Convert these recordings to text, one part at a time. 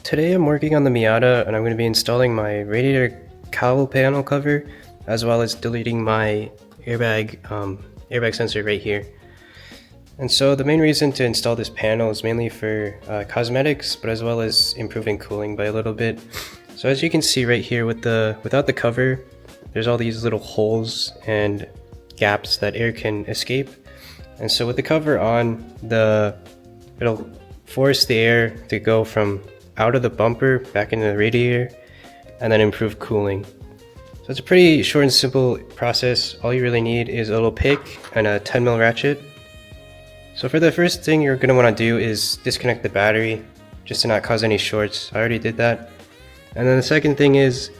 Today I'm working on the Miata and I'm going to be installing my Radiator Cowl panel cover as well as deleting my airbag sensor right here. And so the main reason to install this panel is mainly for cosmetics, but as well as improving cooling by a little bit. So as you can see right here without the cover, there's all these little holes and gaps that air can escape. And so with the cover on, it'll force the air to go from out of the bumper back into the radiator and then improve cooling. So it's a pretty short and simple process. All you really need is a little pick and a 10mm ratchet. So for the first thing you're going to want to do is disconnect the battery just to not cause any shorts. I already did that. And then the second thing is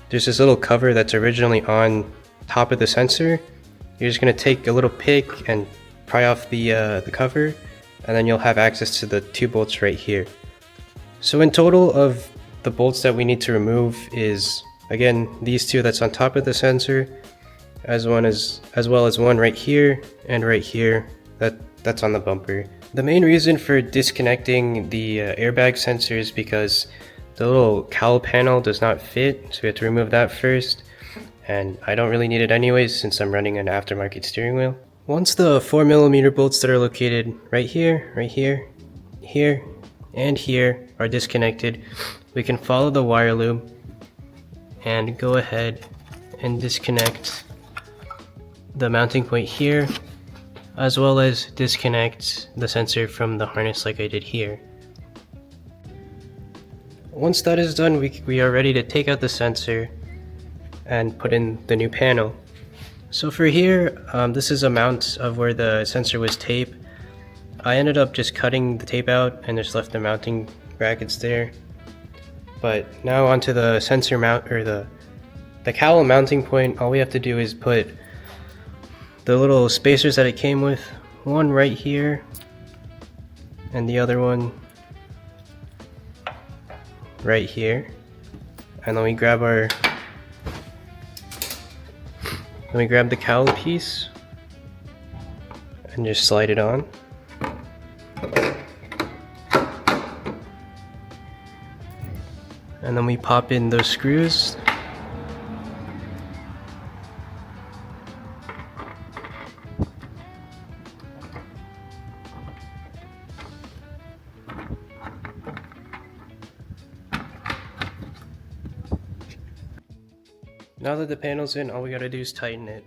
there's this little cover that's originally on top of the sensor. You're just going to take a little pick and pry off the cover, and then you'll have access to the 2 bolts right here. So in total of the bolts that we need to remove is, again, these 2 that's on top of the sensor, as well as one right here and right here that's on the bumper. The main reason for disconnecting the airbag sensor is because the little cowl panel does not fit, so we have to remove that first, and I don't really need it anyways since I'm running an aftermarket steering wheel. Once the 4mm bolts that are located right here, here, and here are disconnected, we can follow the wire loop and go ahead and disconnect the mounting point here, as well as disconnect the sensor from the harness like I did here. Once that is done, we are ready to take out the sensor and put in the new panel. So for here, this is a mount of where the sensor was taped. I ended up just cutting the tape out and just left the mounting brackets there. But now onto the sensor mount, or the cowl mounting point. All we have to do is put the little spacers that it came with, one right here and the other one right here, and then we grab the cowl piece and just slide it on. And then we pop in those screws. Now that the panel's in, all we gotta do is tighten it.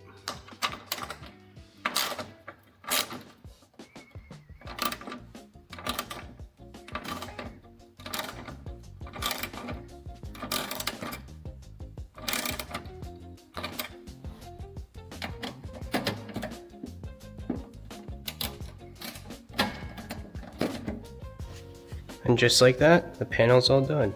And just like that, the panel's all done.